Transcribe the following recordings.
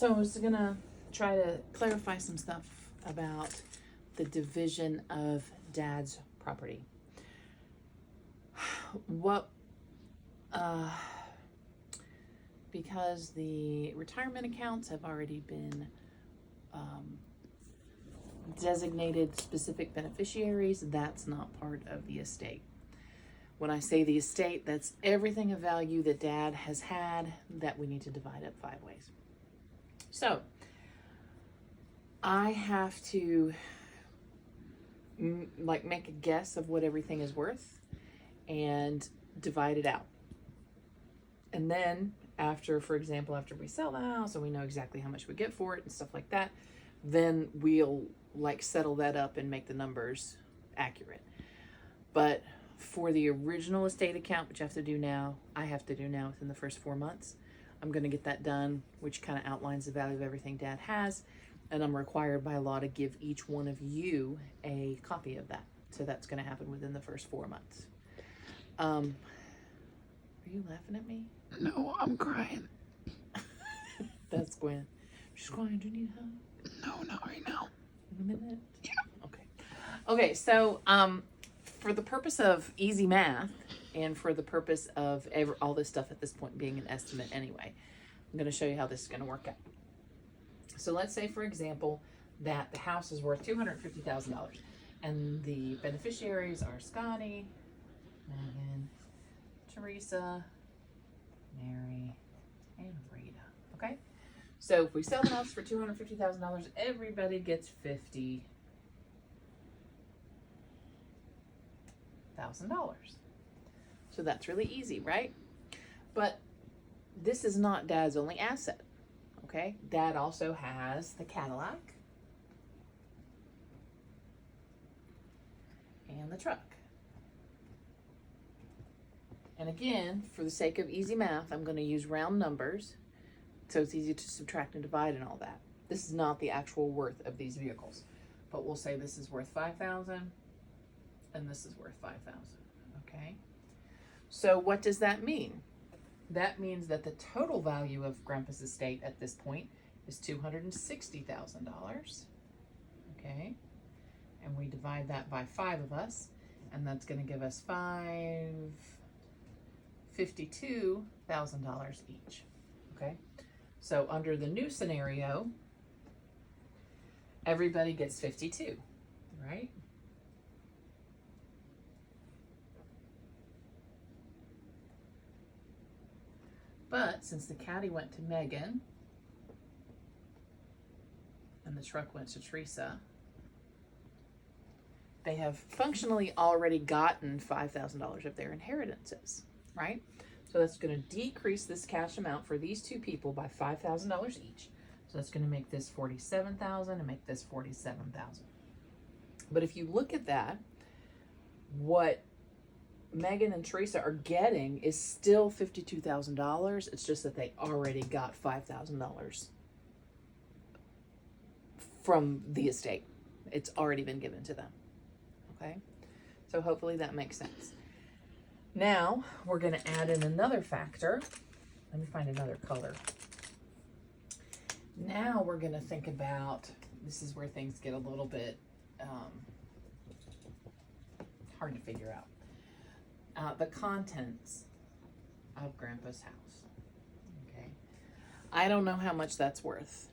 So I was gonna try to clarify some stuff about the division of Dad's property. What, because the retirement accounts have already been designated specific beneficiaries, that's not part of the estate. When I say the estate, that's everything of value that Dad has had that we need to divide up 5 ways. So I have to make a guess of what everything is worth and divide it out. And then after, for example, after we sell the house and we know exactly how much we get for it and stuff like that, then we'll settle that up and make the numbers accurate. But for the original estate account, which I have to do now within the first 4 months, I'm going to get that done, which kind of outlines the value of everything Dad has. And I'm required by law to give each one of you a copy of that. So that's going to happen within the first 4 months. Are you laughing at me? No, I'm crying. That's Gwen. She's crying. Do you need help? No, not right now. In a minute? Yeah. Okay. Okay, so for the purpose of easy math and for the purpose of all this stuff at this point being an estimate anyway, I'm going to show you how this is going to work out. So let's say, for example, that the house is worth $250,000 and the beneficiaries are Scotty, Megan, Teresa, Mary, and Rita. Okay? So if we sell the house for $250,000, everybody gets $50,000. So that's really easy, right? But this is not Dad's only asset. Okay? Dad also has the Cadillac and the truck. And again, for the sake of easy math, I'm going to use round numbers so it's easy to subtract and divide and all that. This is not the actual worth of these vehicles, but we'll say this is worth $5,000 and this is worth $5,000. Okay? So what does that mean? That means that the total value of Grandpa's estate at this point is $260,000. Okay? And we divide that by 5 of us, and that's going to give us $52,000 each. Okay? So under the new scenario, everybody gets 52, right? But since the caddy went to Megan and the truck went to Teresa, they have functionally already gotten $5,000 of their inheritances, right? So that's going to decrease this cash amount for these 2 people by $5,000 each. So that's going to make this $47,000 and make this $47,000. But if you look at that, what Megan and Teresa are getting is still $52,000. It's just that they already got $5,000 from the estate. It's already been given to them. Okay? So hopefully that makes sense. Now we're going to add in another factor. Let me find another color. Now we're going to think about, this is where things get a little bit hard to figure out. The contents of Grandpa's house. Okay. I don't know how much that's worth.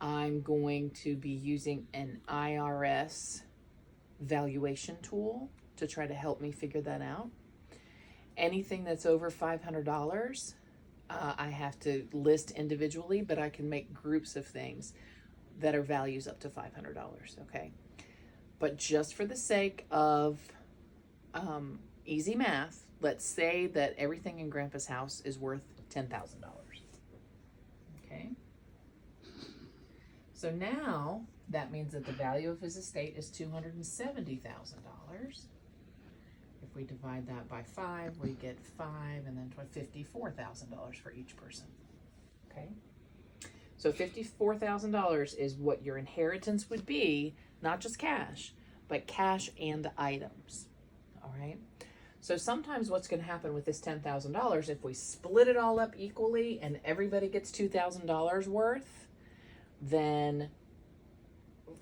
I'm going to be using an IRS valuation tool to try to help me figure that out. Anything that's over $500, I have to list individually, but I can make groups of things that are values up to $500, okay? But just for the sake of easy math, let's say that everything in Grandpa's house is worth $10,000, okay? So now that means that the value of his estate is $270,000. If we divide that by 5, we get 5 and then $54,000 for each person. Okay? So $54,000 is what your inheritance would be, not just cash, but cash and items. All right? So sometimes what's going to happen with this $10,000, if we split it all up equally and everybody gets $2,000 worth, then,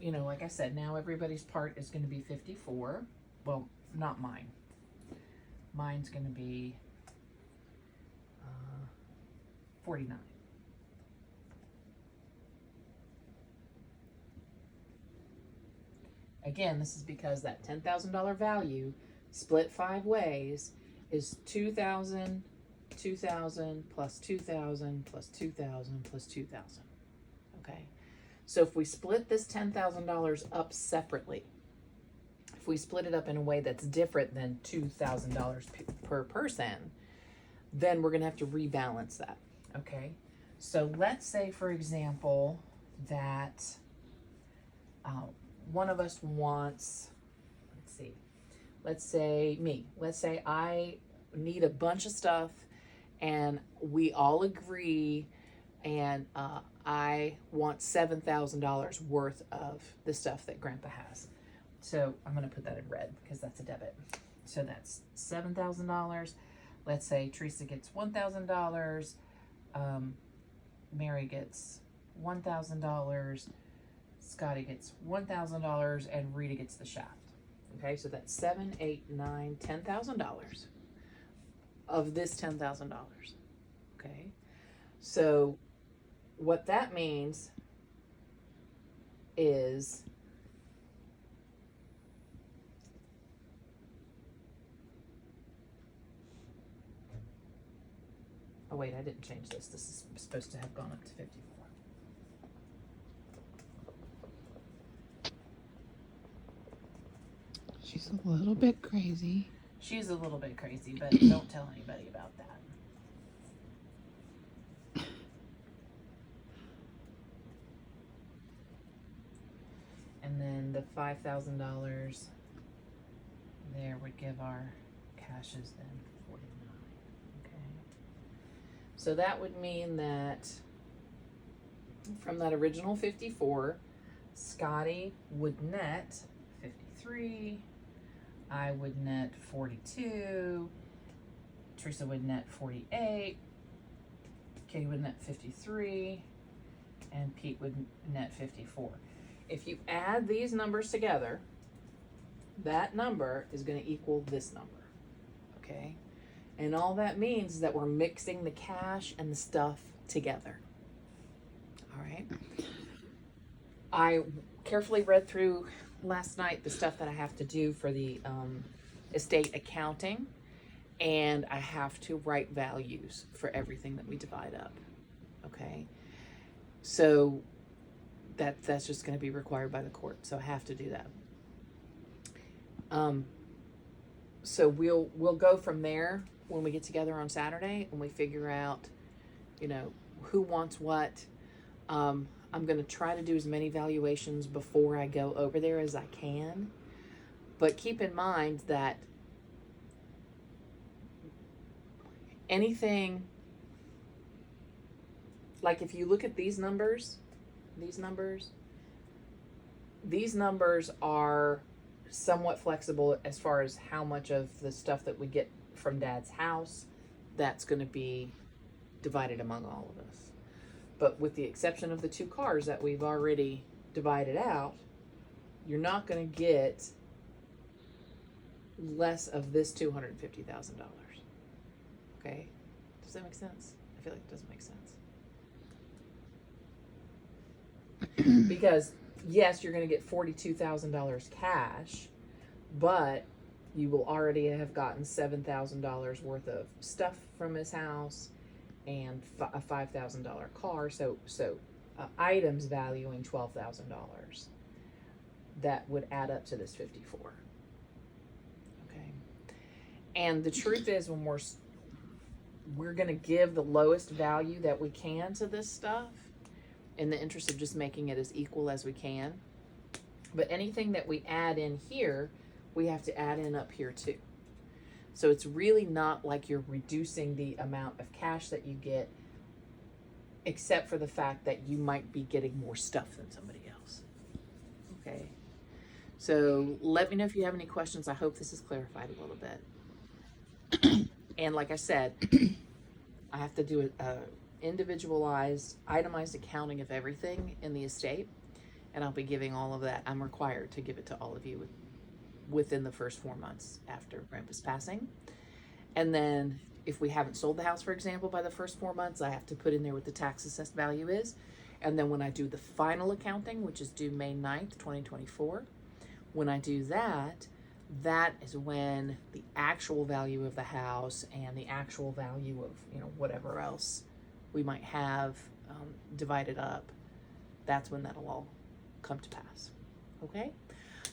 you know, like I said, now everybody's part is going to be 54. Well, not mine. Mine's going to be 49. Again, this is because that $10,000 value split 5 ways is 2,000, 2,000 plus 2,000 plus 2,000 plus 2,000. Okay, so if we split this $10,000 up separately, if we split it up in a way that's different than $2,000 per person, then we're going to have to rebalance that. Okay, so let's say, for example, that one of us wants, let's say I need a bunch of stuff and we all agree, and I want $7,000 worth of the stuff that Grandpa has. So I'm going to put that in red because that's a debit. So that's $7,000. Let's say Teresa gets $1,000. Mary gets $1,000. Scotty gets $1,000 and Rita gets the shaft. Okay, so that's $7, $8, $9, $10,000 of this $10,000. Okay, so what that means is oh wait, I didn't change this. This is supposed to have gone up to 54. She's a little bit crazy. She's a little bit crazy, but don't tell anybody about that. And then the $5,000 there would give our cashes then 49. Okay. So that would mean that from that original 54, Scotty would net 53. I would net 42. Teresa would net 48. Katie would net 53. And Pete would net 54. If you add these numbers together, that number is going to equal this number. Okay? And all that means is that we're mixing the cash and the stuff together. All right? I carefully read through last night the stuff that I have to do for the estate accounting, and I have to write values for everything that we divide up. Okay, so that's just going to be required by the court, so I have to do that. So we'll go from there when we get together on Saturday and we figure out, you know, who wants what. I'm going to try to do as many valuations before I go over there as I can. But keep in mind that anything, like if you look at these numbers are somewhat flexible as far as how much of the stuff that we get from Dad's house, that's going to be divided among all of us. But with the exception of the 2 cars that we've already divided out, you're not going to get less of this $250,000. Okay? Does that make sense? I feel like it doesn't make sense. Because, yes, you're going to get $42,000 cash, but you will already have gotten $7,000 worth of stuff from his house and a $5,000 car, so items valuing $12,000. That would add up to this 54. Okay, and the truth is, when we're going to give the lowest value that we can to this stuff, in the interest of just making it as equal as we can. But anything that we add in here, we have to add in up here too. So it's really not like you're reducing the amount of cash that you get, except for the fact that you might be getting more stuff than somebody else. Okay. So let me know if you have any questions. I hope this has clarified a little bit. And like I said, I have to do a individualized, itemized accounting of everything in the estate, and I'll be giving all of that. I'm required to give it to all of you within the first 4 months after Grandpa's passing. And then if we haven't sold the house, for example, by the first 4 months, I have to put in there what the tax assessed value is. And then when I do the final accounting, which is due May 9th, 2024, when I do that, that is when the actual value of the house and the actual value of, you know, whatever else we might have divided up, that's when that'll all come to pass. Okay?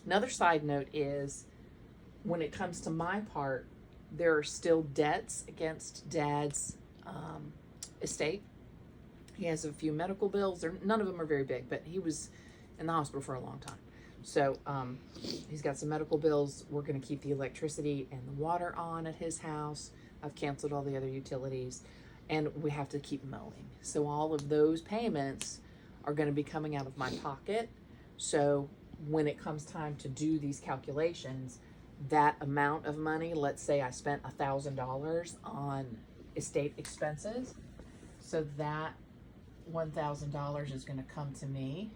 Another side note is when it comes to my part, there are still debts against Dad's estate. He has a few medical bills. None of them are very big, but he was in the hospital for a long time. So he's got some medical bills. We're going to keep the electricity and the water on at his house. I've canceled all the other utilities, and we have to keep mowing. So all of those payments are going to be coming out of my pocket. So when it comes time to do these calculations, that amount of money, let's say I spent $1,000 on estate expenses, so that $1,000 is going to come to me,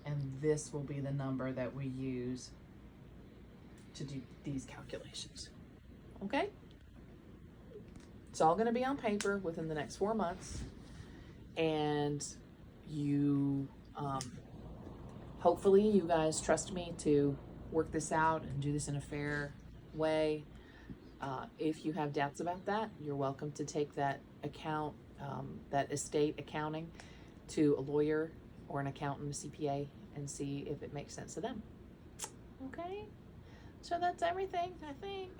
and this will be the number that we use to do these calculations. Okay? It's all going to be on paper within the next 4 months, and you hopefully you guys trust me to work this out and do this in a fair way. If you have doubts about that, you're welcome to take that that estate accounting to a lawyer or an accountant, a CPA, and see if it makes sense to them. Okay? So that's everything, I think.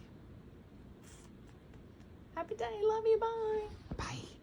Happy day. Love you. Bye. Bye.